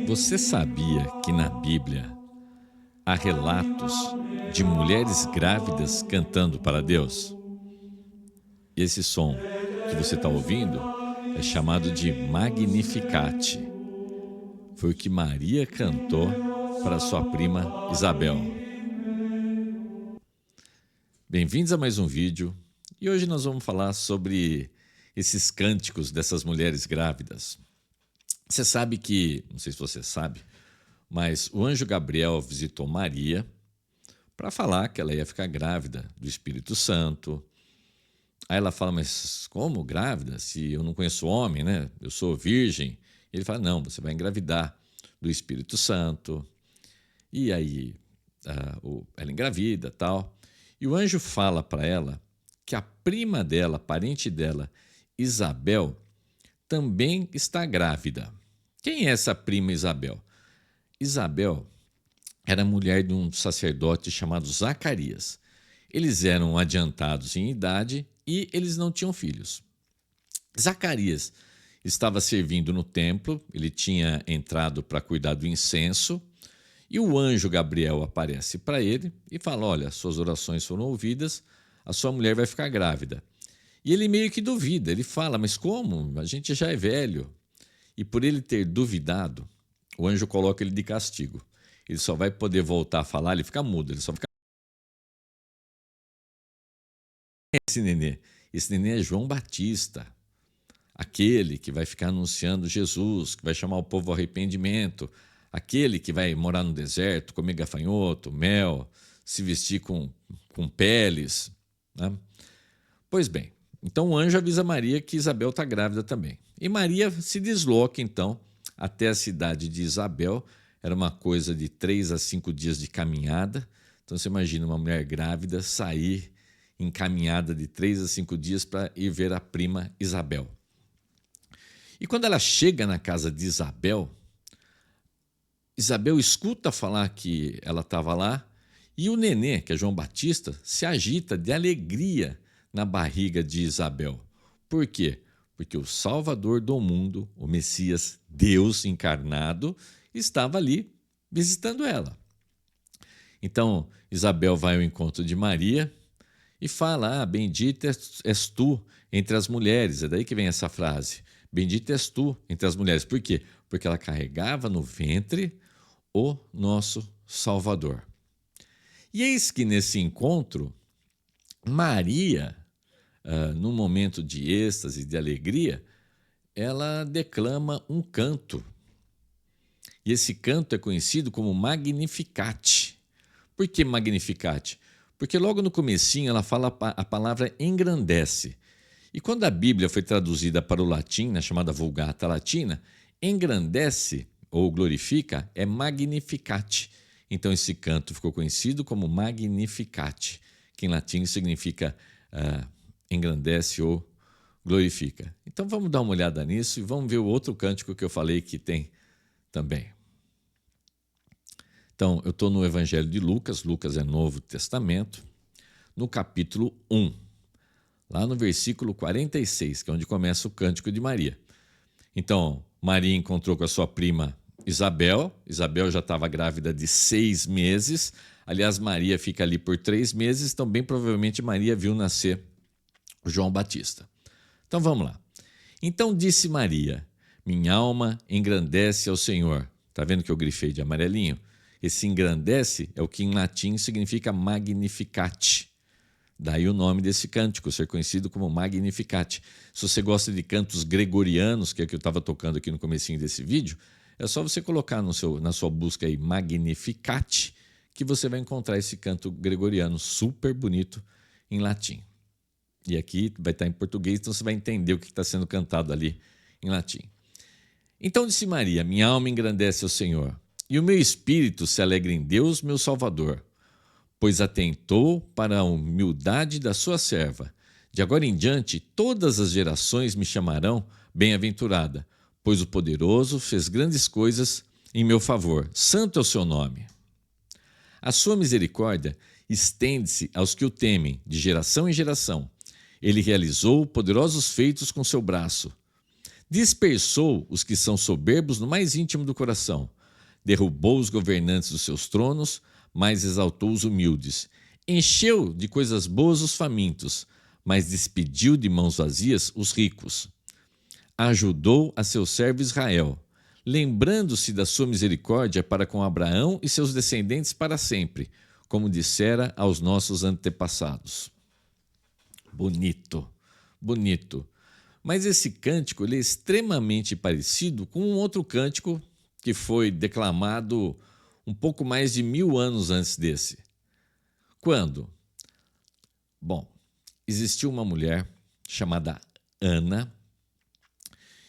Você sabia que na Bíblia há relatos de mulheres grávidas cantando para Deus? Esse som que você está ouvindo é chamado de Magnificat. Foi o que Maria cantou para sua prima Isabel. Bem-vindos a mais um vídeo e hoje nós vamos falar sobre esses cânticos dessas mulheres grávidas. Você sabe que, não sei se você sabe, mas o anjo Gabriel visitou Maria para falar que ela ia ficar grávida do Espírito Santo. Aí ela fala, mas como grávida? Se eu não conheço homem, né? Eu sou virgem. Ele fala, não, você vai engravidar do Espírito Santo. E aí ela engravida tal. E o anjo fala para ela que a prima dela, parente dela, Isabel, também está grávida. Quem é essa prima Isabel? Isabel era mulher de um sacerdote chamado Zacarias. Eles eram adiantados em idade e eles não tinham filhos. Zacarias estava servindo no templo, ele tinha entrado para cuidar do incenso, e o anjo Gabriel aparece para ele e fala, olha, suas orações foram ouvidas, a sua mulher vai ficar grávida. E ele meio que duvida, ele fala, mas como? A gente já é velho. E por ele ter duvidado, o anjo coloca ele de castigo. Ele só vai poder voltar a falar, ele fica mudo, ele só fica... Esse nenê? Esse nenê é João Batista, aquele que vai ficar anunciando Jesus, que vai chamar o povo ao arrependimento, aquele que vai morar no deserto, comer gafanhoto, mel, se vestir com peles, né? Pois bem, então o anjo avisa Maria que Isabel está grávida também. E Maria se desloca, então, até a cidade de Isabel. Era uma coisa de 3 a 5 dias de caminhada. Então você imagina uma mulher grávida sair em caminhada de 3 a 5 dias para ir ver a prima Isabel. E quando ela chega na casa de Isabel, Isabel escuta falar que ela estava lá e o nenê, que é João Batista, se agita de alegria na barriga de Isabel. Por quê? Porque o Salvador do mundo, o Messias, Deus encarnado, estava ali visitando ela. Então, Isabel vai ao encontro de Maria e fala, bendita és tu entre as mulheres. É daí que vem essa frase, bendita és tu entre as mulheres. Por quê? Porque ela carregava no ventre o nosso Salvador. E eis que nesse encontro, Maria, num momento de êxtase, de alegria, ela declama um canto. E esse canto é conhecido como Magnificat. Por que Magnificat? Porque logo no comecinho ela fala a palavra engrandece. E quando a Bíblia foi traduzida para o latim, na chamada Vulgata Latina, engrandece ou glorifica é Magnificat. Então esse canto ficou conhecido como Magnificat, que em latim significa engrandece ou glorifica. Então vamos dar uma olhada nisso e vamos ver o outro cântico que eu falei que tem também. Então, eu estou no Evangelho de Lucas, Lucas é Novo Testamento, no capítulo 1, lá no versículo 46, que é onde começa o cântico de Maria. Então, Maria encontrou com a sua prima Isabel. Isabel já estava grávida de 6 meses. Aliás, Maria fica ali por 3 meses, então bem provavelmente Maria viu nascer João Batista. Então vamos lá. Então disse Maria, minha alma engrandece ao Senhor. Está vendo que eu grifei de amarelinho? Esse engrandece é o que em latim significa Magnificat. Daí o nome desse cântico, ser conhecido como Magnificat. Se você gosta de cantos gregorianos, que é o que eu estava tocando aqui no comecinho desse vídeo, é só você colocar na sua busca aí Magnificat, que você vai encontrar esse canto gregoriano super bonito em latim. E aqui vai estar em português, então você vai entender o que está sendo cantado ali em latim. Então disse Maria, minha alma engrandece ao Senhor, e o meu espírito se alegra em Deus, meu Salvador, pois atentou para a humildade da sua serva. De agora em diante, todas as gerações me chamarão bem-aventurada, pois o Poderoso fez grandes coisas em meu favor. Santo é o seu nome. A sua misericórdia estende-se aos que o temem, de geração em geração. Ele realizou poderosos feitos com seu braço. Dispersou os que são soberbos no mais íntimo do coração. derrubou os governantes dos seus tronos, mas exaltou os humildes. Encheu de coisas boas os famintos, mas despediu de mãos vazias os ricos. Ajudou a seu servo Israel, lembrando-se da sua misericórdia para com Abraão e seus descendentes para sempre, como dissera aos nossos antepassados. Bonito, bonito. Mas esse cântico ele é extremamente parecido com um outro cântico que foi declamado um pouco mais de 1000 anos antes desse. Quando? Bom, existiu uma mulher chamada Ana,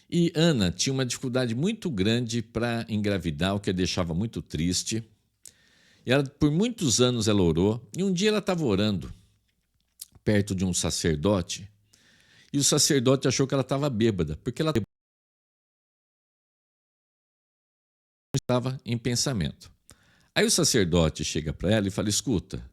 e Ana tinha uma dificuldade muito grande para engravidar, o que a deixava muito triste. E ela, por muitos anos ela orou, e um dia ela estava orando perto de um sacerdote, e o sacerdote achou que ela estava bêbada, porque ela estava em pensamento. Aí o sacerdote chega para ela e fala: escuta,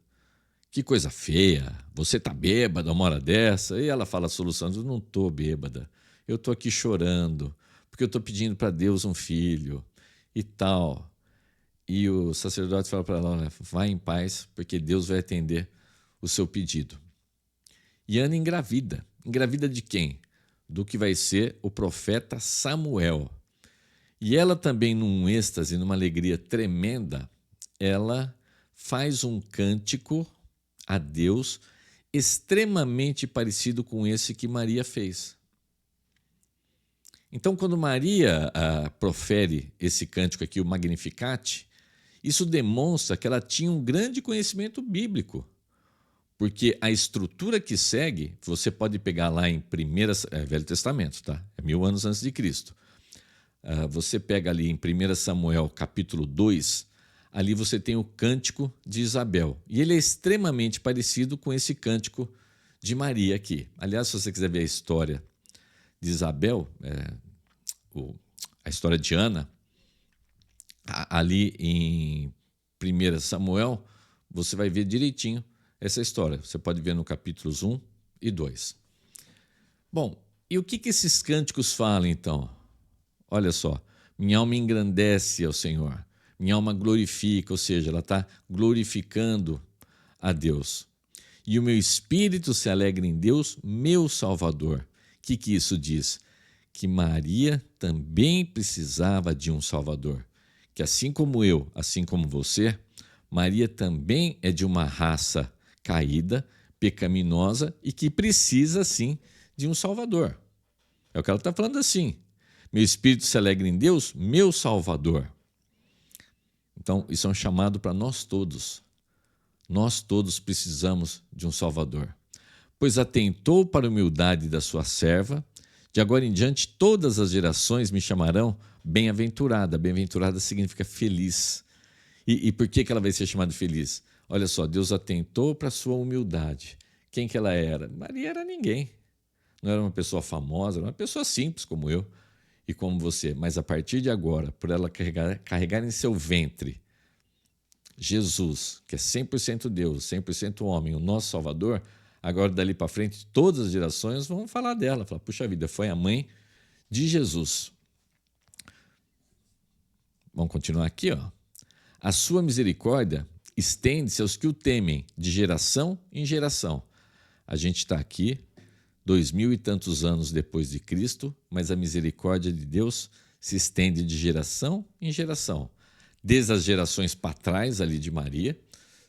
que coisa feia, você está bêbada uma hora dessa? E ela fala a solução: eu não estou bêbada, eu estou aqui chorando, porque eu estou pedindo para Deus um filho e tal. E o sacerdote fala para ela: olha, vai em paz, porque Deus vai atender o seu pedido. E Ana engravida. Engravida de quem? Do que vai ser o profeta Samuel. E ela também, num êxtase, numa alegria tremenda, ela faz um cântico a Deus extremamente parecido com esse que Maria fez. Então, quando Maria profere esse cântico aqui, o Magnificat, isso demonstra que ela tinha um grande conhecimento bíblico. Porque a estrutura que segue, você pode pegar lá em Velho Testamento, tá? É 1000 anos antes de Cristo. Você pega ali em 1 Samuel, capítulo 2, ali você tem o cântico de Isabel. E ele é extremamente parecido com esse cântico de Maria aqui. Aliás, se você quiser ver a história de Isabel, a história de Ana, ali em 1 Samuel, você vai ver direitinho essa história. Você pode ver no capítulos 1 e 2. Bom, e o que esses cânticos falam então? Olha só, minha alma engrandece ao Senhor, minha alma glorifica, ou seja, ela está glorificando a Deus. E o meu espírito se alegra em Deus, meu Salvador. O que isso diz? Que Maria também precisava de um Salvador. Que assim como eu, assim como você, Maria também é de uma raça caída, pecaminosa e que precisa, sim, de um Salvador. É o que ela está falando assim. Meu espírito se alegra em Deus, meu Salvador. Então, isso é um chamado para nós todos. Nós todos precisamos de um Salvador. Pois atentou para a humildade da sua serva, de agora em diante todas as gerações me chamarão bem-aventurada. Bem-aventurada significa feliz. E por que ela vai ser chamada feliz? Olha só, Deus atentou para a sua humildade. Quem que ela era? Maria era ninguém. Não era uma pessoa famosa, era uma pessoa simples como eu e como você. Mas a partir de agora, por ela carregar em seu ventre Jesus, que é 100% Deus, 100% homem, o nosso Salvador, agora dali para frente, todas as gerações vão falar dela. Falar, puxa vida, foi a mãe de Jesus. Vamos continuar aqui, ó. A sua misericórdia estende-se aos que o temem, de geração em geração. A gente está aqui, 2000 e tantos anos depois de Cristo, mas a misericórdia de Deus se estende de geração em geração. Desde as gerações para trás ali de Maria,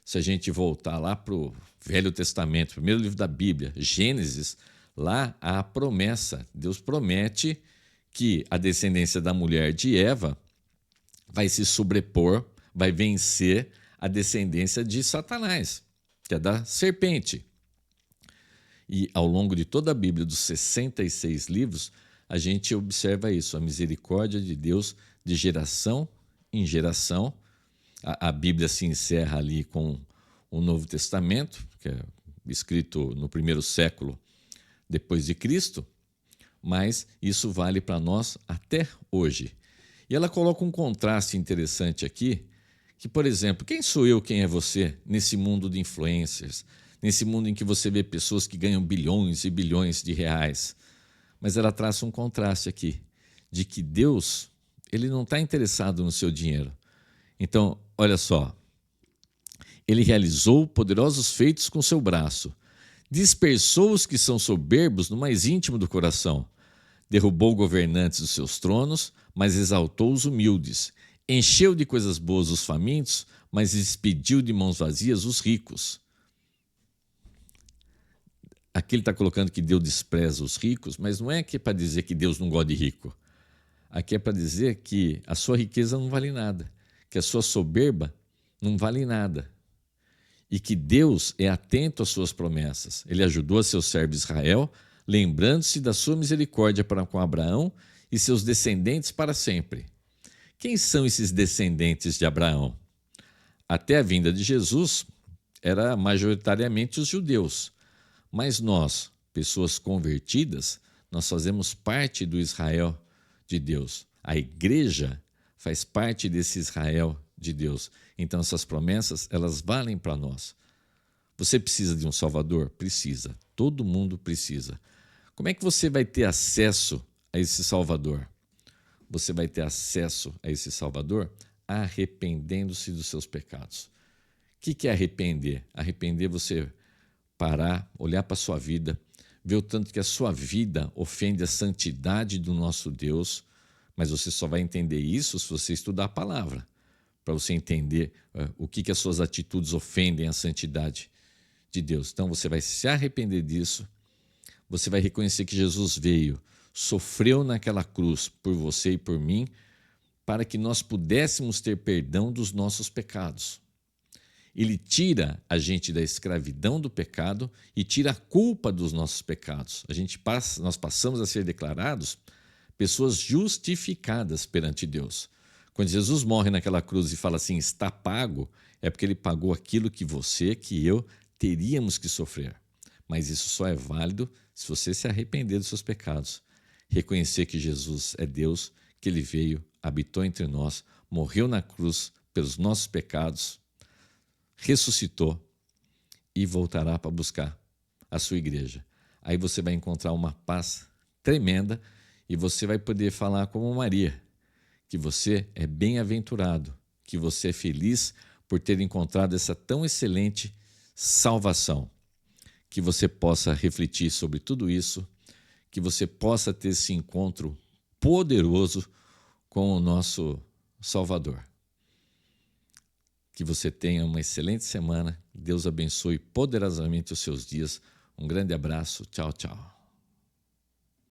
se a gente voltar lá para o Velho Testamento, primeiro livro da Bíblia, Gênesis, lá há a promessa. Deus promete que a descendência da mulher de Eva vai se sobrepor, vai vencer a descendência de Satanás, que é da serpente. E ao longo de toda a Bíblia, dos 66 livros, a gente observa isso, a misericórdia de Deus de geração em geração. A Bíblia se encerra ali com o Novo Testamento, que é escrito no primeiro século depois de Cristo, mas isso vale para nós até hoje. E ela coloca um contraste interessante aqui, que, por exemplo, quem sou eu, quem é você nesse mundo de influencers, nesse mundo em que você vê pessoas que ganham bilhões e bilhões de reais? Mas ela traça um contraste aqui, de que Deus, ele não está interessado no seu dinheiro, Então, olha só, ele realizou poderosos feitos com seu braço, dispersou os que são soberbos no mais íntimo do coração, derrubou governantes dos seus tronos, mas exaltou os humildes, encheu de coisas boas os famintos, mas despediu de mãos vazias os ricos. Aqui ele está colocando que Deus despreza os ricos, mas não é que é para dizer que Deus não gosta de rico. Aqui é para dizer que a sua riqueza não vale nada, que a sua soberba não vale nada. E que Deus é atento às suas promessas. Ele ajudou a seu servo Israel, lembrando-se da sua misericórdia para com Abraão e seus descendentes para sempre. Quem são esses descendentes de Abraão? Até a vinda de Jesus, era majoritariamente os judeus. Mas nós, pessoas convertidas, nós fazemos parte do Israel de Deus. A igreja faz parte desse Israel de Deus. Então essas promessas, elas valem para nós. Você precisa de um Salvador? Precisa. Todo mundo precisa. Como é que você vai ter acesso a esse Salvador? Você vai ter acesso a esse Salvador arrependendo-se dos seus pecados. O que é arrepender? Arrepender é você parar, olhar para a sua vida, ver o tanto que a sua vida ofende a santidade do nosso Deus, mas você só vai entender isso se você estudar a palavra, para você entender o que as suas atitudes ofendem a santidade de Deus. Então você vai se arrepender disso, você vai reconhecer que Jesus veio, sofreu naquela cruz por você e por mim, para que nós pudéssemos ter perdão dos nossos pecados. Ele tira a gente da escravidão do pecado e tira a culpa dos nossos pecados. Nós passamos a ser declarados pessoas justificadas perante Deus. Quando Jesus morre naquela cruz e fala assim, está pago, é porque ele pagou aquilo que você, que eu, teríamos que sofrer. Mas isso só é válido se você se arrepender dos seus pecados. Reconhecer que Jesus é Deus, que ele veio, habitou entre nós, morreu na cruz pelos nossos pecados, ressuscitou e voltará para buscar a sua igreja. Aí você vai encontrar uma paz tremenda e você vai poder falar como Maria, que você é bem-aventurado, que você é feliz por ter encontrado essa tão excelente salvação. Que você possa refletir sobre tudo isso, que você possa ter esse encontro poderoso com o nosso Salvador. Que você tenha uma excelente semana. Deus abençoe poderosamente os seus dias. Um grande abraço. Tchau, tchau.